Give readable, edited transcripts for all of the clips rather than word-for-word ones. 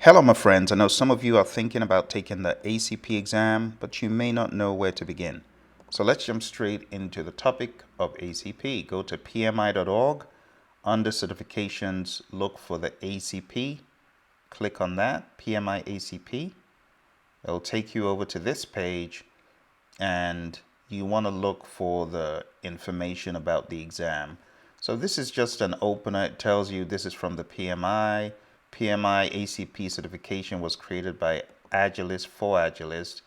Hello, my friends. I know some of you are thinking about taking the ACP exam, but you may not know where to begin. So let's jump straight into the topic of ACP. Go to PMI.org. Under certifications, look for the ACP. Click on that, PMI-ACP. It'll take you over to this page, and you want to look for the information about the exam. So this is just an opener. It tells you this is from the PMI. PMI-ACP certification was created by Agilist for Agilist,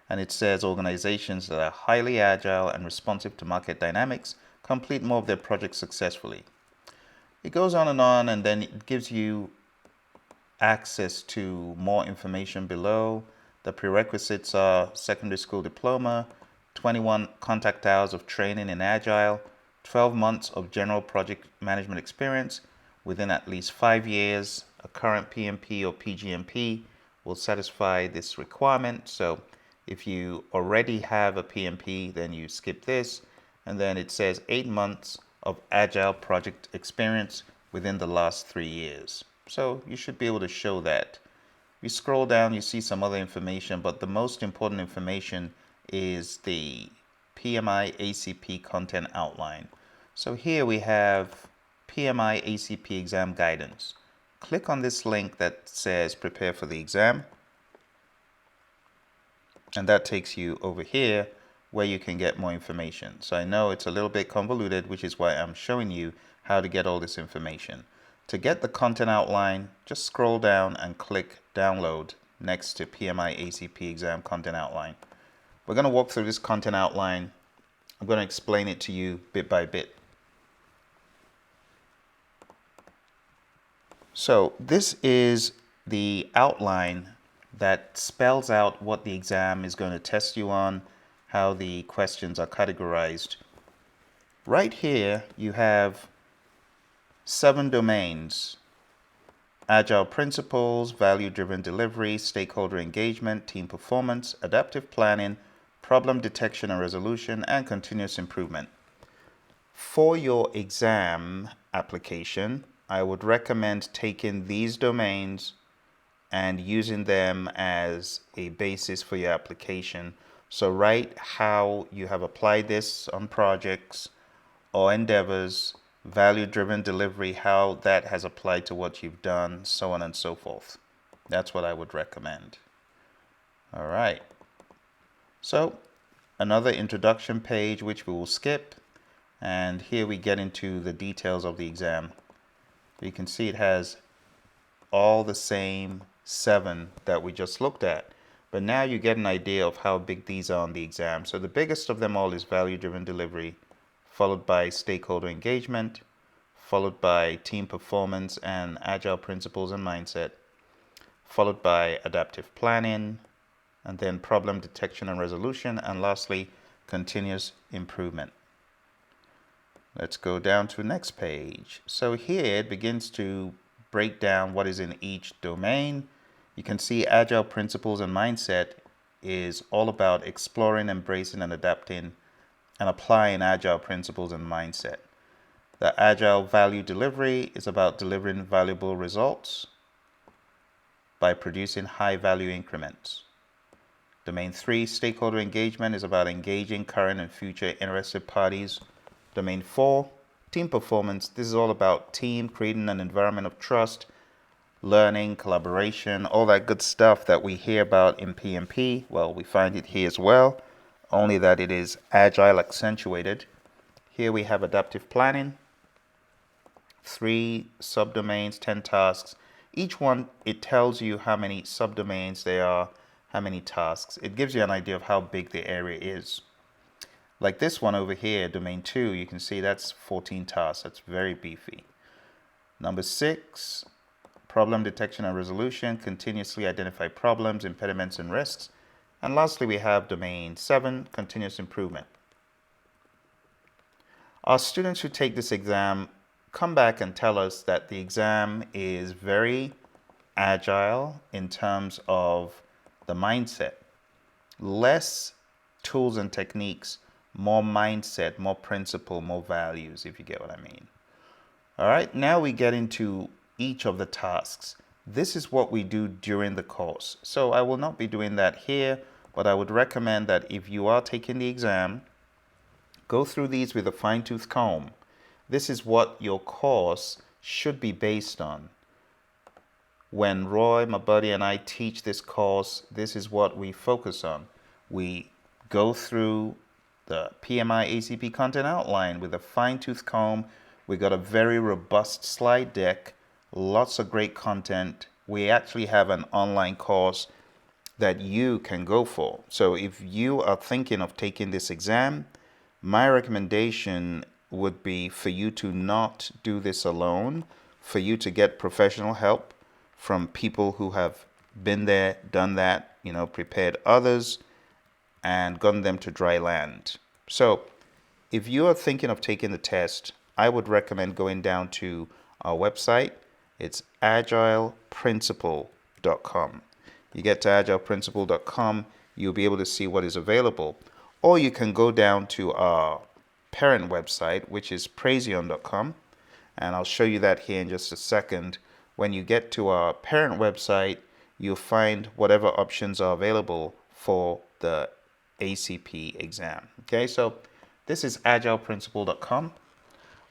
and it says organizations that are highly agile and responsive to market dynamics complete more of their projects successfully. It goes on, and then it gives you access to more information below. The prerequisites are secondary school diploma, 21 contact hours of training in Agile, 12 months of general project management experience within at least 5 years. A current PMP or PGMP will satisfy this requirement. So if you already have a PMP, then you skip this. And then it says 8 months of Agile project experience within the last 3 years. So you should be able to show that. You scroll down, you see some other information, but the most important information is the PMI-ACP content outline. So here we have PMI-ACP exam guidance. Click on this link that says prepare for the exam, and that takes you over here where you can get more information. So I know it's a little bit convoluted, which is why I'm showing you how to get all this information. To get the content outline, just scroll down and click download next to PMI-ACP exam content outline. We're going to walk through this content outline. I'm going to explain it to you bit by bit. So this is the outline that spells out what the exam is going to test you on, how the questions are categorized. Right here, you have 7 domains: Agile principles, value-driven delivery, stakeholder engagement, team performance, adaptive planning, problem detection and resolution, and continuous improvement. For your exam application, I would recommend taking these domains and using them as a basis for your application. So write how you have applied this on projects or endeavors, value-driven delivery, how that has applied to what you've done, so on and so forth. That's what I would recommend. All right. So another introduction page, which we will skip. And here we get into the details of the exam. You can see it has all the same 7 that we just looked at. But now you get an idea of how big these are on the exam. So the biggest of them all is value-driven delivery, followed by stakeholder engagement, followed by team performance and agile principles and mindset, followed by adaptive planning, and then problem detection and resolution, and lastly, continuous improvement. Let's go down to the next page. So here it begins to break down what is in each domain. You can see agile principles and mindset is all about exploring, embracing, and adapting and applying agile principles and mindset. The agile value delivery is about delivering valuable results by producing high value increments. Domain 3, stakeholder engagement, is about engaging current and future interested parties. Domain 4, team performance. This is all about team, creating an environment of trust, learning, collaboration, all that good stuff that we hear about in PMP. Well, we find it here as well, only that it is agile accentuated. Here we have adaptive planning, 3 subdomains, 10 tasks. Each one, it tells you how many subdomains there are, how many tasks. It gives you an idea of how big the area is. Like this one over here, domain 2, you can see that's 14 tasks. That's very beefy. Number 6, problem detection and resolution, continuously identify problems, impediments, and risks. And lastly, we have domain 7, continuous improvement. Our students who take this exam come back and tell us that the exam is very agile in terms of the mindset. Less tools and techniques, more mindset, more principle, more values, if you get what I mean. All right, now we get into each of the tasks. this is what we do during the course. So I will not be doing that here, but I would recommend that if you are taking the exam, go through these with a fine-tooth comb. This is what your course should be based on. When Roy, my buddy, and I teach this course, this is what we focus on. We go through the PMI-ACP content outline with a fine-tooth comb. We got a very robust slide deck, lots of great content. We actually have an online course that you can go for. So if you are thinking of taking this exam, my recommendation would be for you to not do this alone, for you to get professional help from people who have been there, done that, prepared others and gotten them to dry land. So if you are thinking of taking the test, I would recommend going down to our website. It's agileprinciple.com. You get to agileprinciple.com, you'll be able to see what is available. Or you can go down to our parent website, which is praizion.com. And I'll show you that here in just a second. When you get to our parent website, you'll find whatever options are available for the ACP exam. Okay, so this is agileprinciple.com.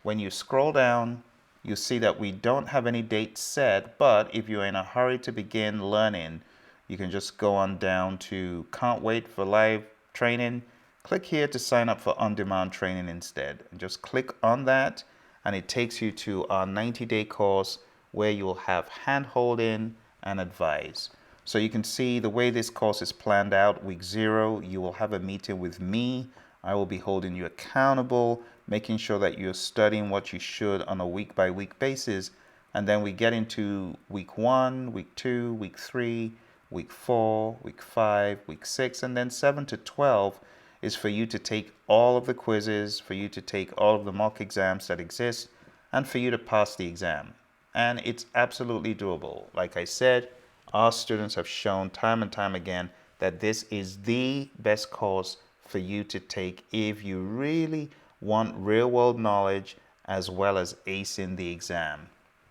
When you scroll down, you see that we don't have any dates set, but if you're in a hurry to begin learning, you can just go on down to Can't Wait for Live Training. Click here to sign up for on-demand training instead. And just click on that, and it takes you to our 90-day course where you'll have hand-holding and advice. So you can see the way this course is planned out. Week 0, you will have a meeting with me. I will be holding you accountable, making sure that you're studying what you should on a week-by-week basis. And then we get into week 1, week 2, week 3, week 4, week 5, week 6, and then 7 to 12 is for you to take all of the quizzes, for you to take all of the mock exams that exist, and for you to pass the exam. And it's absolutely doable. Like I said, our students have shown time and time again that this is the best course for you to take if you really want real-world knowledge as well as acing the exam.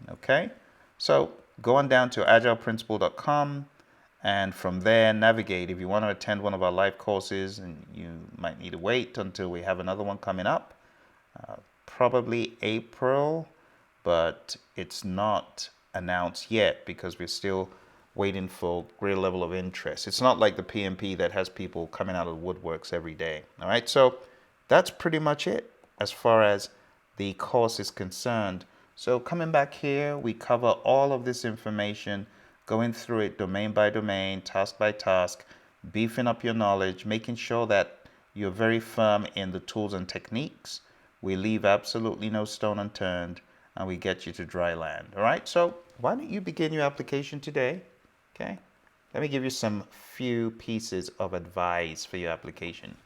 Okay? So go on down to agileprinciple.com, and from there navigate. If you want to attend one of our live courses, and you might need to wait until we have another one coming up, probably April, but it's not announced yet because we're still waiting for great level of interest. It's not like the PMP that has people coming out of the woodworks every day. All right, so that's pretty much it as far as the course is concerned. So coming back here, we cover all of this information, going through it domain by domain, task by task, beefing up your knowledge, making sure that you're very firm in the tools and techniques. We leave absolutely no stone unturned, and we get you to dry land. All right, so why don't you begin your application today? Okay, let me give you some few pieces of advice for your application.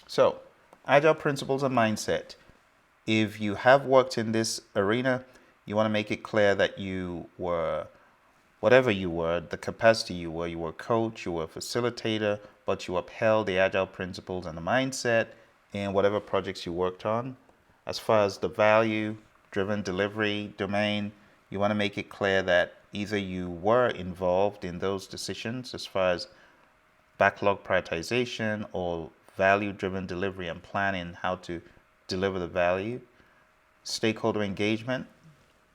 So, agile principles and mindset. If you have worked in this arena, you want to make it clear that you were, whatever you were, the capacity you were a coach, you were a facilitator, but you upheld the agile principles and the mindset in whatever projects you worked on. As far as the value-driven delivery domain, you want to make it clear that either you were involved in those decisions as far as backlog prioritization or value-driven delivery and planning how to deliver the value. Stakeholder engagement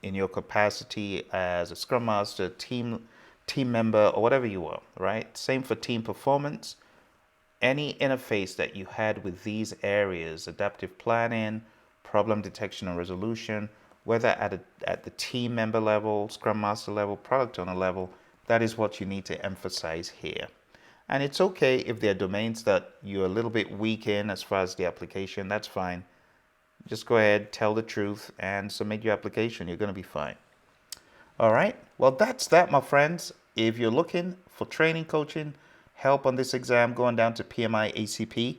in your capacity as a Scrum Master, team member, or whatever you were, right? Same for team performance. Any interface that you had with these areas, adaptive planning, problem detection and resolution, whether at the team member level, Scrum Master level, product owner level, that is what you need to emphasize here. And it's okay if there are domains that you're a little bit weak in as far as the application, that's fine. Just go ahead, tell the truth, and submit your application. You're going to be fine. All right. Well, that's that, my friends. If you're looking for training, coaching, help on this exam, going down to PMI-ACP,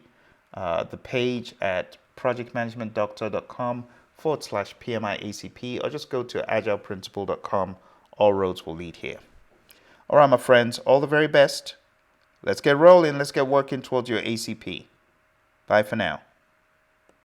the page at projectmanagementdoctor.com/PMI-ACP, or just go to agileprinciple.com. All roads will lead here. All right, my friends, all the very best. Let's get rolling. Let's get working towards your ACP. Bye for now.